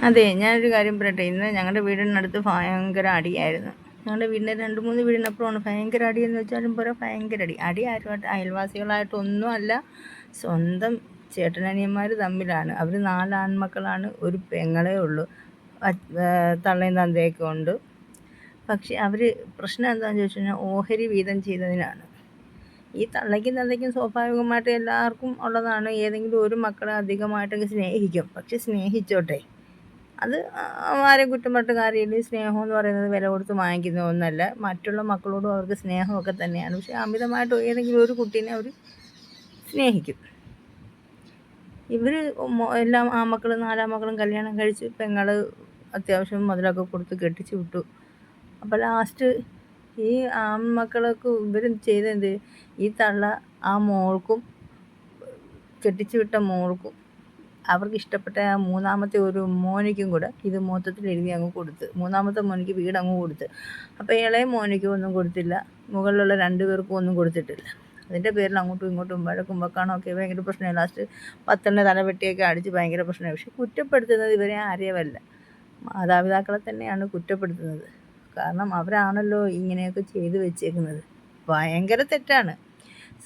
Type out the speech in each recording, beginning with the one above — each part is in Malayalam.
അതെ, ഞാനൊരു കാര്യം പറയട്ടെ. ഇന്ന് ഞങ്ങളുടെ വീടിനടുത്ത് ഭയങ്കര അടിയായിരുന്നു. ഞങ്ങളുടെ വീടിൻ്റെ 2-3 വീടിനപ്പുറമാണ്. ഭയങ്കര അടിയെന്ന് വെച്ചാലും പോരാ, ഭയങ്കര അടി. അടി ആരുമായിട്ട്? അയൽവാസികളായിട്ടൊന്നും അല്ല, സ്വന്തം ചേട്ടനനിയന്മാർ തമ്മിലാണ്. അവർ 4 ആൺമക്കളാണ്, ഒരു പെങ്ങളേ ഉള്ളൂ. തള്ളയും തന്തയൊക്കെ ഉണ്ട്. പക്ഷേ അവർ പ്രശ്നം എന്താണെന്ന് ചോദിച്ചു കഴിഞ്ഞാൽ ഓഹരി വീതം ചെയ്തതിനാണ്. ഈ തള്ളയ്ക്കും തന്തയ്ക്കും സ്വാഭാവികമായിട്ട് എല്ലാവർക്കും ഉള്ളതാണ്. ഏതെങ്കിലും ഒരു മക്കളെ അധികമായിട്ടൊക്കെ സ്നേഹിക്കും. പക്ഷെ സ്നേഹിച്ചോട്ടെ, അത് ആരെയും കുറ്റം പറഞ്ഞിട്ട് കാര്യമില്ല. സ്നേഹം എന്ന് പറയുന്നത് വില കൊടുത്ത് വാങ്ങിക്കുന്ന ഒന്നല്ല. മറ്റുള്ള മക്കളോടും അവർക്ക് സ്നേഹമൊക്കെ തന്നെയാണ്. പക്ഷേ അമിതമായിട്ട് ഏതെങ്കിലും ഒരു കുട്ടീനെ അവർ സ്നേഹിക്കും. ഇവർ എല്ലാം ആൺമക്കളും 4 ആൺമക്കളും കല്യാണം കഴിച്ച് പെങ്ങൾ അത്യാവശ്യം മുതലൊക്കെ കൊടുത്ത് കെട്ടിച്ച് വിട്ടു. അപ്പോൾ ലാസ്റ്റ് ഈ ആൺമക്കൾക്ക് ഇവർ ചെയ്തെന്ത്? ഈ തള്ള ആ മോൾക്കും കെട്ടിച്ച് വിട്ട മോൾക്കും അവർക്ക് ഇഷ്ടപ്പെട്ട ആ 3ാമത്തെ ഒരു മോനിക്കും കൂടെ ഇത് മൊത്തത്തിൽ എഴുതി അങ്ങ് കൊടുത്ത്. 3ാമത്തെ മോനിക്ക് വീട് അങ്ങ് കൊടുത്ത്. അപ്പോൾ ഇളയ മോനിക്കും ഒന്നും കൊടുത്തില്ല, മുകളിലുള്ള 2 പേർക്കും ഒന്നും കൊടുത്തിട്ടില്ല. അതിൻ്റെ പേരിൽ അങ്ങോട്ടും ഇങ്ങോട്ടും വഴക്കും വക്കാണൊക്കെ ഭയങ്കര പ്രശ്നമായി. ലാസ്റ്റ് 10 തലവെട്ടിയൊക്കെ അടിച്ച് ഭയങ്കര പ്രശ്നമായി. പക്ഷെ കുറ്റപ്പെടുത്തുന്നത് ഇവരെ ആരെയുമല്ല, മാതാപിതാക്കളെ തന്നെയാണ് കുറ്റപ്പെടുത്തുന്നത്. കാരണം അവരാണല്ലോ ഇങ്ങനെയൊക്കെ ചെയ്തു വെച്ചേക്കുന്നത്. ഭയങ്കര തെറ്റാണ്.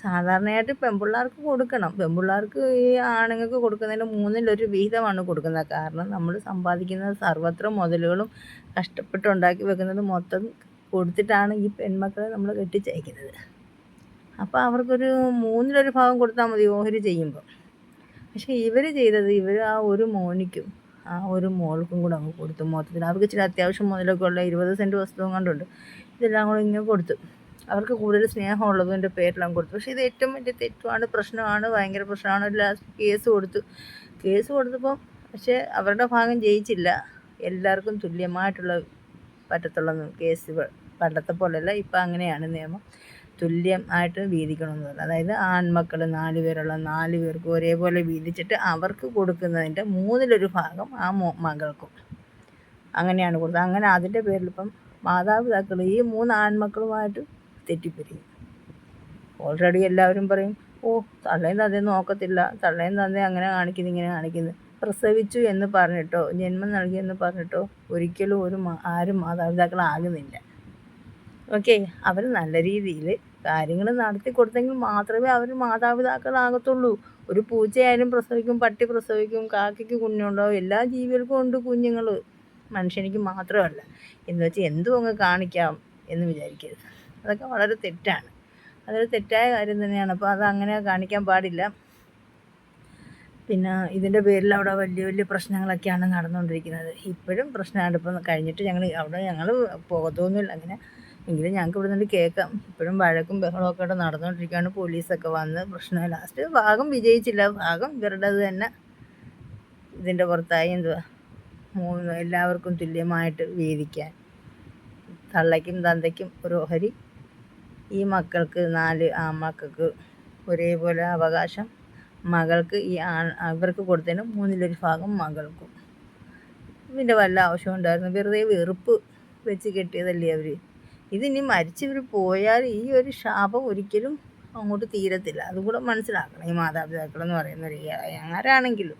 സാധാരണയായിട്ട് പെൺപിള്ളേർക്ക് കൊടുക്കണം. പെൺപിള്ളേർക്ക് ഈ ആണുങ്ങൾക്ക് കൊടുക്കുന്നതിന് 3-1 വിഹിതമാണ് കൊടുക്കുന്നത്. കാരണം നമ്മൾ സമ്പാദിക്കുന്ന സർവ്വത്ര മുതലുകളും കഷ്ടപ്പെട്ടുണ്ടാക്കി വെക്കുന്നത് മൊത്തം കൊടുത്തിട്ടാണ് ഈ പെൺമക്കളെ നമ്മൾ കെട്ടിച്ചയക്കുന്നത്. അപ്പോൾ അവർക്കൊരു 3-1 ഭാഗം കൊടുത്താൽ മതി ഓഹരി ചെയ്യുമ്പോൾ. പക്ഷേ ഇവർ ചെയ്തത്, ഇവർ ആ ഒരു മോനിക്കും ആ ഒരു മോൾക്കും കൂടെ അങ്ങ് കൊടുത്തു മൊത്തത്തിൽ. അവർക്ക് ഇച്ചിരി അത്യാവശ്യം മുതലൊക്കെ ഉള്ള 20 സെൻറ്റ് വസ്തുവും കണ്ടുണ്ട്. ഇതെല്ലാം കൂടെ ഇങ്ങനെ കൊടുത്തു. അവർക്ക് കൂടുതൽ സ്നേഹമുള്ളതിൻ്റെ പേരിലാണ് കൊടുത്തു. പക്ഷേ ഇത് ഏറ്റവും വലിയ തെറ്റുമാണ്, പ്രശ്നമാണ്, ഭയങ്കര പ്രശ്നമാണ്. ലാസ്റ്റ് കേസ് കൊടുത്തു. കേസ് കൊടുത്തപ്പോൾ പക്ഷേ അവരുടെ ഭാഗം ജയിച്ചില്ല. എല്ലാവർക്കും തുല്യമായിട്ടുള്ള പറ്റത്തുള്ള കേസ്. പണ്ടത്തെ പോലെയല്ല, ഇപ്പം അങ്ങനെയാണ് നിയമം. തുല്യമായിട്ട് വീതിക്കണമെന്ന് പറഞ്ഞു. അതായത് ആൺമക്കൾ 4 പേരുള്ള 4 പേർക്കും ഒരേപോലെ വീതിച്ചിട്ട് അവർക്ക് കൊടുക്കുന്നതിൻ്റെ 3-1 ഭാഗം ആ മകൾക്കും അങ്ങനെയാണ് കൊടുത്തത്. അങ്ങനെ അതിൻ്റെ പേരിലിപ്പം മാതാപിതാക്കൾ ഈ 3 ആൺമക്കളുമായിട്ട് തെറ്റിപ്പിരിയും. ഓൾറെഡി എല്ലാവരും പറയും, തള്ളയും തന്തയും നോക്കത്തില്ല, തള്ളയും തന്തയും അങ്ങനെ കാണിക്കുന്നു ഇങ്ങനെ കാണിക്കുന്നു. പ്രസവിച്ചു എന്ന് പറഞ്ഞിട്ടോ ജന്മം നൽകിയെന്ന് പറഞ്ഞിട്ടോ ഒരിക്കലും ആരും മാതാപിതാക്കളാകുന്നില്ല. ഓക്കെ, അവർ നല്ല രീതിയിൽ കാര്യങ്ങൾ നടത്തി കൊടുത്തെങ്കിൽ മാത്രമേ അവർ മാതാപിതാക്കളാകത്തുള്ളൂ. ഒരു പൂച്ചയായാലും പ്രസവിക്കും, പട്ടി പ്രസവിക്കും, കാക്കയ്ക്ക് കുഞ്ഞുണ്ടാവും, എല്ലാ ജീവികൾക്കും ഉണ്ട് കുഞ്ഞുങ്ങൾ. മനുഷ്യനിക്ക് മാത്രമല്ല എന്ന് വെച്ച് എന്തും അങ്ങ് കാണിക്കാം എന്ന് വിചാരിക്കരുത്. അതൊക്കെ വളരെ തെറ്റാണ്. അതൊരു തെറ്റായ കാര്യം തന്നെയാണ്. അപ്പോൾ അതങ്ങനെ കാണിക്കാൻ പാടില്ല. പിന്നെ ഇതിൻ്റെ പേരിൽ അവിടെ വലിയ വലിയ പ്രശ്നങ്ങളൊക്കെയാണ് നടന്നുകൊണ്ടിരിക്കുന്നത്. ഇപ്പോഴും പ്രശ്നമാണ്. ഇപ്പം കഴിഞ്ഞിട്ട് ഞങ്ങൾ പോകത്തൊന്നുമില്ല അങ്ങനെ. എങ്കിലും ഞങ്ങൾക്ക് ഇവിടെ നിന്ന് കേൾക്കാം. ഇപ്പോഴും വഴക്കും ബഹളമൊക്കെ ഇവിടെ നടന്നുകൊണ്ടിരിക്കുകയാണ്. പോലീസൊക്കെ വന്ന് പ്രശ്നം. ലാസ്റ്റ് ഭാഗം വിജയിച്ചില്ല. ഭാഗം ഇവരുടേത് തന്നെ. ഇതിൻ്റെ പുറത്തായി എല്ലാവർക്കും തുല്യമായിട്ട് വീതിക്കാൻ, തള്ളയ്ക്കും തന്തയ്ക്കും ഒരു ഓഹരി, ഈ മക്കൾക്ക് 4 ആൺമക്കൾക്ക് ഒരേപോലെ അവകാശം, മകൾക്ക് ഇവർക്ക് കൊടുത്തതിന് 3-1 ഭാഗം മകൾക്കും. ഇതിൻ്റെ വല്ല ആവശ്യം ഉണ്ടായിരുന്നു? വെറുതെ വെറുപ്പ് വെച്ച് കെട്ടിയതല്ലേ അവർ. ഇതിനി മരിച്ചവർ പോയാൽ ഈ ഒരു ശാപം ഒരിക്കലും അങ്ങോട്ട് തീരത്തില്ല. അതുകൂടെ മനസ്സിലാക്കണം ഈ മാതാപിതാക്കളെന്ന് പറയുന്നത്. ആരാണെങ്കിലും